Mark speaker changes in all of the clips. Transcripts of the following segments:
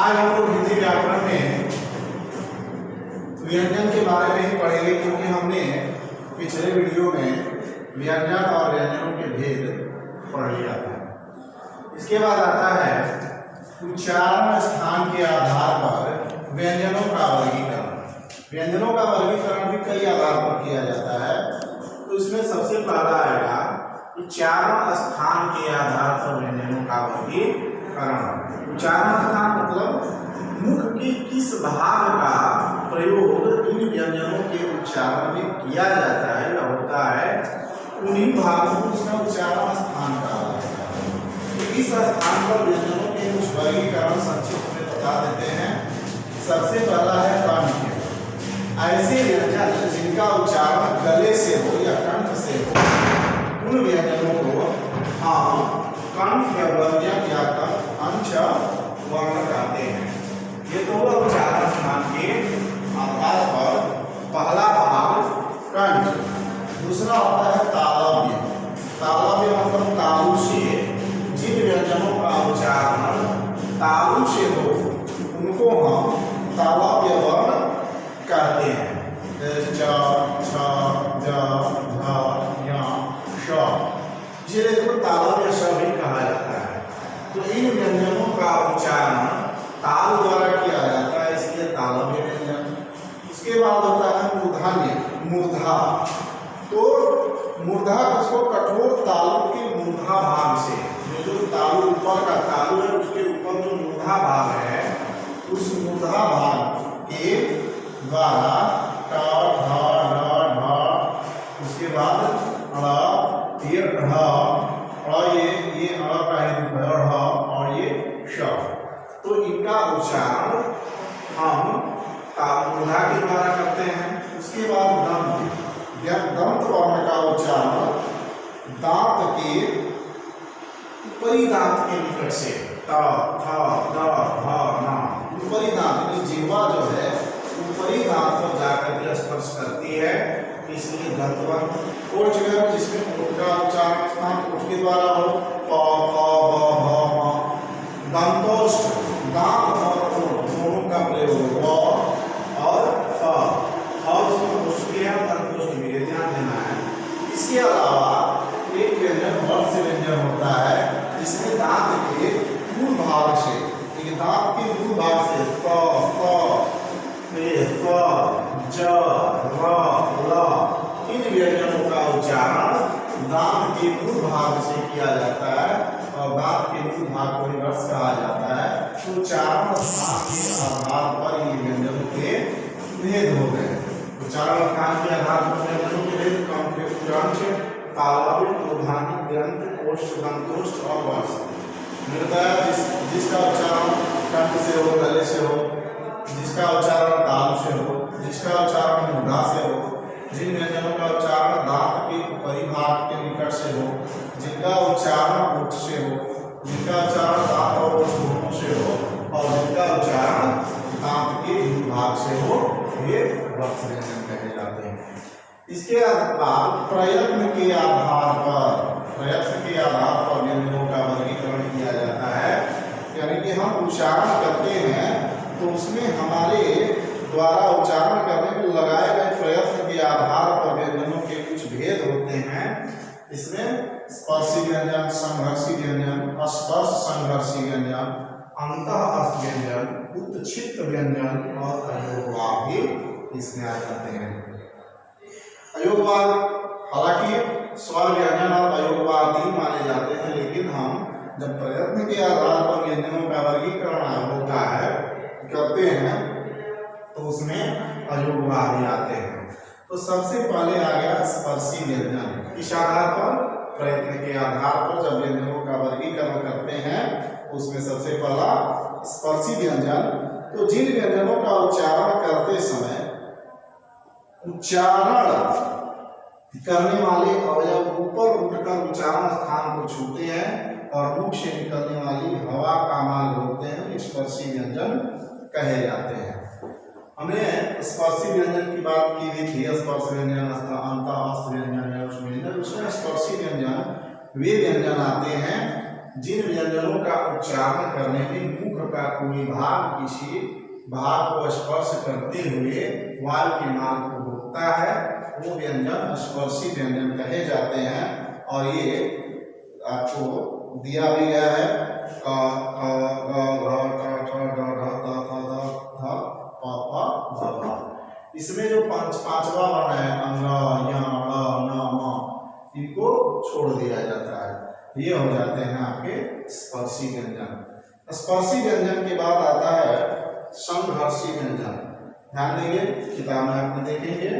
Speaker 1: आज हम लोग हिंदी व्याकरण में व्यंजन के बारे में ही पढ़ेंगे, क्योंकि हमने पिछले वीडियो में व्यंजन और व्यंजनों के भेद पढ़ लिया था। इसके बाद आता है उच्चारण स्थान के आधार पर व्यंजनों का वर्गीकरण। व्यंजनों का वर्गीकरण भी कई आधार पर किया जाता है। तो इसमें सबसे पहला आएगा उच्चारण स्थान के आधार पर व्यंजनों का वर्गीकरण। उच्चारण स्थान मतलब मुख के किस भाग का प्रयोग इन व्यंजनों के उच्चारण में किया जाता है या होता है, उन्हीं भागों को उसका उच्चारण स्थान कहा जाता है। तो इस स्थान पर व्यंजनों के कुछ वर्गीकरण संक्षिप्त में बता देते हैं। सबसे पहला है कंठ। ऐसे व्यंजन जिनका उच्चारण गले से हो या कंठ से हो, उन व्यंजनों को हम कंठ व्यंजन या अंश वर्ण कहते हैं। ये तो हुआ उच्चारण स्थान के आधार पर पहला भाग कंठ। दूसरा होता है तालव्य। तालव्य मतलब तालु से जिन व्यंजनों का उच्चारण तालु से हो, उनको हम तालव्य वर्ण कहते हैं। च, छ, ज, झ, ञ, श, जिन्हें तालव्य शब्द भी कहा जाता है। तो इन व्यंजनों का उच्चारण ताल द्वारा किया जाता है, इसलिए तालव्य व्यंजन। इसके बाद होता है मूर्धन्य, मूर्धा। तो मूर्धा उसको कठोर तालु के मूर्धा भाग से, जो तालु ऊपर का तालु है उसके ऊपर जो मूर्धा भाग है, उस मूर्धा भाग के द्वारा ट, ढ, ढ, ढ, उसके बाद ढ़, ये ढ, ये अ का ही रूप है ढ़, और ये श। तो इनका उच्चारण हम मूर्धा के द्वारा करते हैं। उसके बाद दंत। दंत वर्ण का उच्चारण दांत के ऊपरी दांत के निकट से त, थ, द, ध, न, ऊपरी दांत की जिह्वा जो है ऊपरी दांत पर जाकर के स्पर्श करती है, इसलिए दंत वर्ण। कोट जिसमें कोट का उच्चारण स्थान कोट के द्वारा हो, प, फ, ब, भ, म। दंतोष्ठ, दांत और ओठ दोनों का प्रयोग हो, और फ, दंतोष्ठ भी ध्यान देना है। इसके अलावा एक व्यंजन वर्ष व्यंजन होता है, जिसमें दांत के मूल भाग से, दांत के मूल भाग से फ, ज, र, ल, इन व्यंजनों का उच्चारण दांत के मूल भाग से किया जाता है, और दांत के मूल भाग को ही वर्ष कहा जाता है। तो उच्चारण स्थान के आधार पर ये व्यंजनों के भेद हो गए। उच्चारण स्थान के आधार पर व्यंजनों के भेद कंठ, तालव्य, मूर्धन्य, दंत, ओष्ठ, दंतोष्ठ और वर्ष। जिसका उच्चारण कंठ से हो, गले से हो, जिसका उच्चारण तालु से हो, जिसका उच्चारण मूर्धा से हो, जिन व्यंजनों का उच्चारण दांत के परिभाग के निकट से हो, जिनका उच्चारण ओठ से हो, जिनका उच्चारण दांत और ओठ दोनों से हो, और जिनका उच्चारण दांत के भाग से हो, ये वर्ष व्यंजन कहे जाते हैं। इसके बाद प्रयत्न के आधार पर व्यंजनों का वर्गीकरण किया जाता है। यानी कि हम उच्चारण करते हैं तो उसमें हमारे द्वारा उच्चारण करने में लगाए गए प्रयत्न के आधार पर व्यंजनों के कुछ भेद होते हैं। इसमें स्पर्शी व्यंजन, संघर्षी व्यंजन, अस्पर्श संघर्षी व्यंजन, अंतःस्थ व्यंजन, उत्क्षिप्त व्यंजन और अयोगवाद भी इसमें आ जाते हैं। अयोगवाद, हालांकि स्वर व्यंजन और अयोगवाद ही माने जाते हैं, लेकिन हम जब प्रयत्न के आधार पर व्यंजनों का वर्गीकरण होता है करते हैं तो उसमें अयोगवाद आते हैं। तो सबसे पहले आ गया स्पर्शी व्यंजन। इस आधार पर प्रयत्न के आधार पर जब व्यंजनों का वर्गीकरण करते हैं उसमें सबसे पहला स्पर्शी व्यंजन। तो जिन व्यंजनों का उच्चारण करते समय उच्चारण करने वाले अवयव ऊपर उठकर उच्चारण स्थान को छूते हैं और मुख से निकलने वाली हवा का मार्ग होते हैं, स्पर्शी व्यंजन कहे जाते हैं। हमने स्पर्शी व्यंजन की बात की थी, स्पर्श व्यंजन, अंतःस्थ व्यंजन है, उसमें स्पर्शी व्यंजन वे व्यंजन आते हैं जिन व्यंजनों का उच्चारण करने में मुख का कोई भाग किसी भाग को स्पर्श करते हुए वाल के मार्ग को रोकता है वो व्यंजन स्पर्शी व्यंजन कहे जाते हैं। और ये आपको दिया भी गया है क ख ग घ ठ ठ ड ढ द थ द थ प फ ब भ। इसमें जो पांचवा वर्ण है अंग य अ न म इनको छोड़ दिया जाता है। ये हो जाते हैं आपके स्पर्शी व्यंजन। स्पर्शी व्यंजन के बाद आता है संघर्षी व्यंजन। ध्यान देंगे किताब में आपने देखेंगे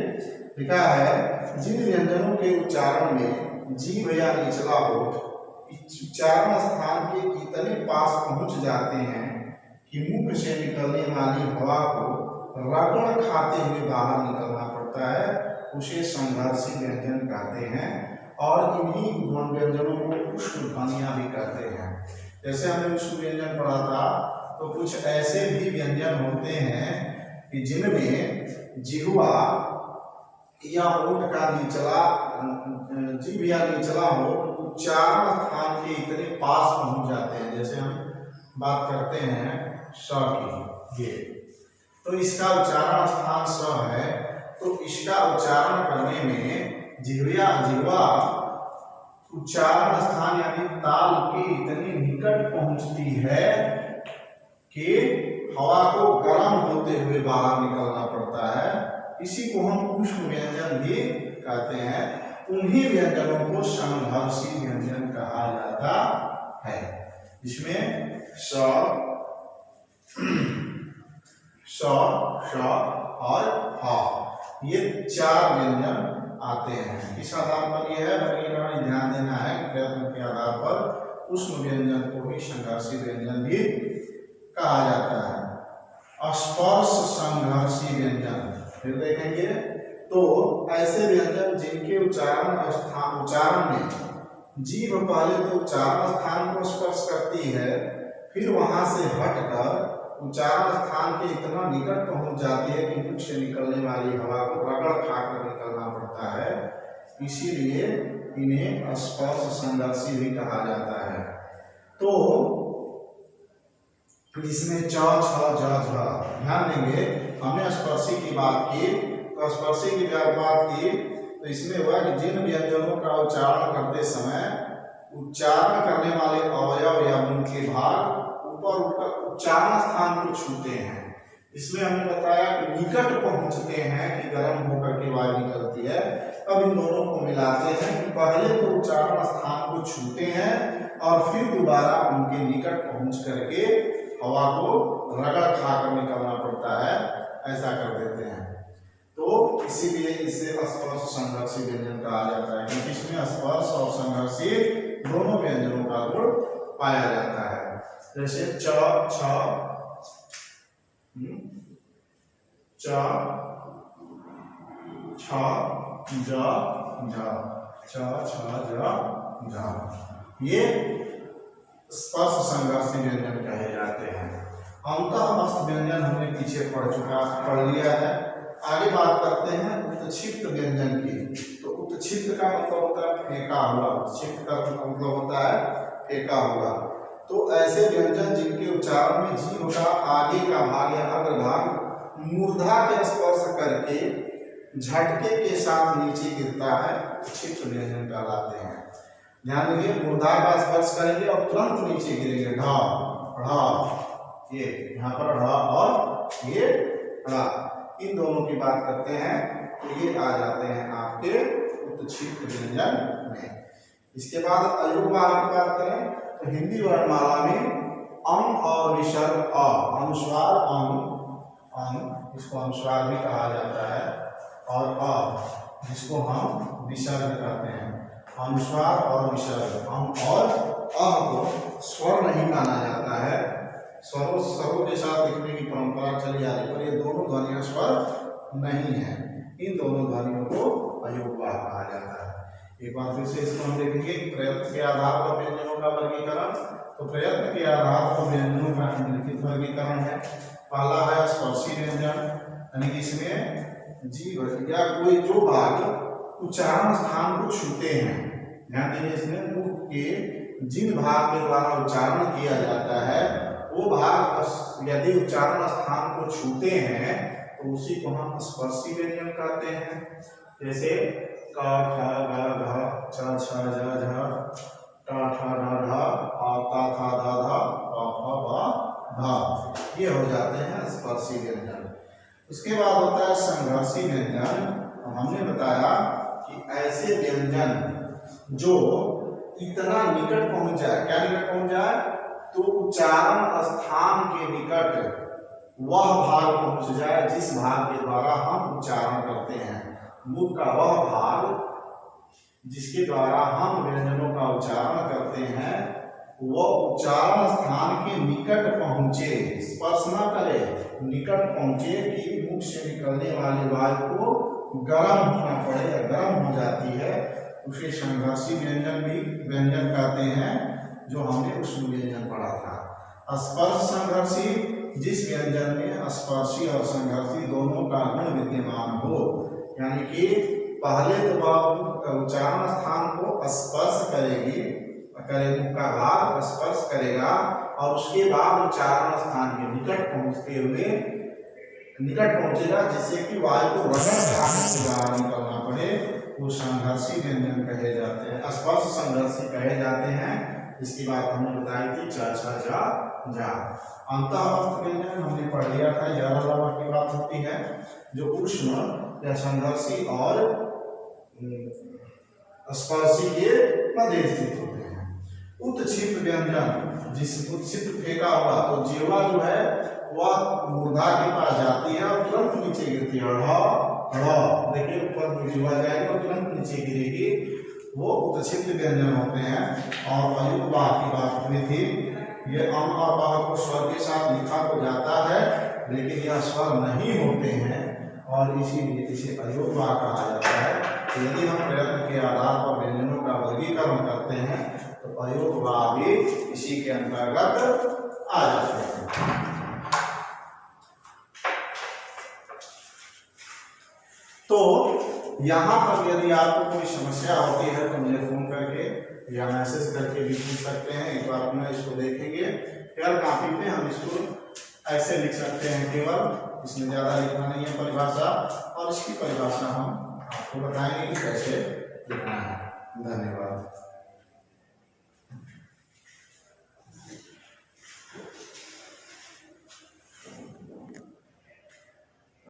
Speaker 1: लिखा है जिन व्यंजनों के उच्चारण में जीभ या निचला होठ उच्चारण स्थान के इतने पास पहुंच जाते हैं कि मुख से निकलने वाली हवा को रगड़ खाते हुए बाहर निकलना पड़ता है उसे संघर्षी व्यंजन कहते हैं। और इन्हीं व्यंजनों को उष्ण ध्वनियां भी कहते हैं। जैसे हमने उष्ण व्यंजन पढ़ा था तो कुछ ऐसे भी व्यंजन होते हैं कि जिनमें जिह्वा या होठ का निचला जीभ या निचला होठ उच्चारण स्थान के इतने पास पहुंच जाते हैं। जैसे हम बात करते हैं स की ये तो इसका उच्चारण स्थान स है तो इसका उच्चारण करने में जिह्वा उच्चारण स्थान यानी ताल के इतनी निकट पहुंचती है कि हवा को गर्म होते हुए बाहर निकलना पड़ता है। इसी को हम उष्ण व्यंजन भी कहते हैं। उन्हीं व्यंजनों को संघर्षी व्यंजन कहा जाता है जिसमें स और ह ये चार व्यंजन आते हैं। इस आधार पर यह है वर्गीकरण ध्यान देना है प्रयत्न के आधार पर उष्ण व्यंजन को ही संघर्षी व्यंजन भी कहा जाता है। स्पर्श संघर्षी व्यंजन फिर देखेंगे तो ऐसे व्यंजन जिनके उच्चारण में जीभ पहले तो उच्चारण स्थान को स्पर्श करती है फिर वहां से हटकर उच्चारण स्थान के इतना निकट पहुंच जाती है कि मुख से निकलने वाली हवा को रगड़ खाकर निकलना पड़ता है इसीलिए इन्हें स्पर्श संघर्षी भी कहा जाता है। तो इसमें च छ ज झ ध्यान देंगे हमने स्पर्शी की बात की तो स्पर्शी की बात की तो इसमें हुआ कि जिन व्यंजनों का उच्चारण करते समय उच्चारण करने वाले अवयव या मुंह के भाग ऊपर उठकर उच्चारण स्थान को छूते हैं। इसमें हमने बताया कि निकट पहुंचते हैं कि गर्म होकर के वायु निकलती है। अब इन दोनों को मिलाते हैं कि पहले तो उच्चारण स्थान को छूते हैं और फिर दोबारा उनके निकट पहुंच करके हवा को रगड़ खाकर निकलना पड़ता है ऐसा कर देते हैं। तो इसीलिए इसे स्पर्श संघर्षी व्यंजन कहा जाता है क्योंकि इसमें स्पर्श और संघर्षी दोनों व्यंजनों का गुण पाया जाता है। जैसे च छ च छ ज झ छ छ ज झ ये स्पर्श संघर्षी व्यंजन कहे जाते हैं। अंतःमस्त व्यंजन हमने पीछे पढ़ लिया है। आगे बात करते हैं उत्क्षिप्त व्यंजन की। तो उत्क्षिप्त का मतलब होता है फेंका हुआ। उत्क्षिप्त का मतलब होता है फेंका हुआ। तो ऐसे व्यंजन जिनके उच्चारण में जीभ का आगे का भाग या अग्रभाग मूर्धा के स्पर्श करके झटके के साथ नीचे गिरता है उत्क्षिप्त व्यंजन कहलाते हैं। ध्यान देंगे मूर्धा का स्पर्श करेंगे और तुरंत नीचे गिरेंगे ढ ढ ये यहाँ पर ढ और ये ढ इन दोनों की बात करते हैं तो ये आ जाते हैं आपके उत्क्षिप्त व्यंजन में। इसके बाद अयुग्म की बात करें तो हिंदी वर्णमाला में अं और विसर्ग अ अनुस्वार अं इसको अनुस्वार भी कहा जाता है और अ जिसको हम विसर्ग कहते हैं। अनुस्वार और विसर्ग अं और अ को स्वर नहीं माना जाता है। स्वरों के साथ लिखने की परंपरा चली आ रही पर ये दोनों ध्वनियां स्वर नहीं है। इन दोनों ध्वनियों को अयोग्य कहा जाता है। एक बार फिर से इसको हम देखेंगे प्रयत्न के आधार पर व्यंजनों का वर्गीकरण। तो प्रयत्न के आधार पर व्यंजनों का निम्नलिखित वर्गीकरण है। पहला है स्पर्शी व्यंजन यानी कि इसमें जीभ या कोई जो भाग उच्चारण स्थान को छूते हैं। ध्यान देंगे इसमें मुख के जिन भाग के द्वारा उच्चारण किया जाता है वो भाग यदि उच्चारण स्थान को छूते हैं तो उसी को हम स्पर्शी व्यंजन कहते हैं। जैसे क ख ग घ च छ ज झ ट ठ ड ढ आ ता था धा धा प फ ब भ, ये हो जाते हैं स्पर्शी व्यंजन। उसके बाद होता है संघर्षी व्यंजन। हमने बताया कि ऐसे व्यंजन जो इतना निकट पहुंच जाए, क्या निकट पहुंच जाए, तो उच्चारण स्थान के निकट वह भाग पहुंच जाए जिस भाग के द्वारा हम उच्चारण करते हैं। मुख का वह भाग जिसके द्वारा हम व्यंजनों का उच्चारण करते हैं वह उच्चारण स्थान के निकट पहुंचे, स्पर्श न करे, निकट पहुंचे कि मुख से निकलने वाली वायु को गर्म होना पड़े या गर्म हो जाती है, उसे संघर्षी व्यंजन भी व्यंजन कहते हैं, जो हमने उसमें व्यंजन पढ़ा था। स्पर्श संघर्षी, जिस व्यंजन में स्पर्शी और संघर्षी दोनों का गुण विद्यमान हो, यानी कि पहले तो वह उच्चारण स्थान को स्पर्श करेगी, मुख का भाग स्पर्श करेगा और उसके बाद उच्चारण स्थान के निकट पहुंचते हुए निकट पहुंचेगा जिससे कि वायु को रगड़ के द्वारा निकलना पड़े, वो संघर्षी व्यंजन कहे जाते हैं, स्पर्श संघर्षी कहे जाते हैं। इसकी बात हमने बताई थी च छ जा जा। अंतःस्थ व्यंजन हमने पढ़ लिया था, यह लवा की बात होती है जो उष्ण या संघर्षी और स्पर्शी के मध्य स्थित होते हैं। उत्क्षिप्त व्यंजन, जिस उत्क्षिप्त फेंका हुआ तो जीवा जो है वह मूर्धा के पास जाती है और तुरंत नीचे गिरती है, देखिए ऊपर जीवा जाएगी और तुरंत नीचे गिरेगी, वो उत्क्षिप्त व्यंजन होते हैं। और अयुग्मा की बात हुई थी, ये अम और बह को स्वर के साथ लिखा तो जाता है लेकिन यह स्वर नहीं होते हैं और इसीलिए इसे अयुग्मा कहा जाता है। तो यदि हम प्रयत्न के आधार पर व्यंजनों का वर्गीकरण करते हैं तो अयुग्मा भी इसी के अंतर्गत आ जाते हैं। तो यहाँ पर यदि आपको कोई समस्या होती है तो मुझे फोन करके या मैसेज करके भी पूछ सकते हैं। एक बार अपना इसको देखेंगे, फिर काफी पे हम इसको ऐसे लिख सकते हैं, केवल इसमें ज़्यादा लिखना नहीं है परिभाषा, और इसकी परिभाषा हम आपको बताएंगे कि कैसे लिखना है। धन्यवाद।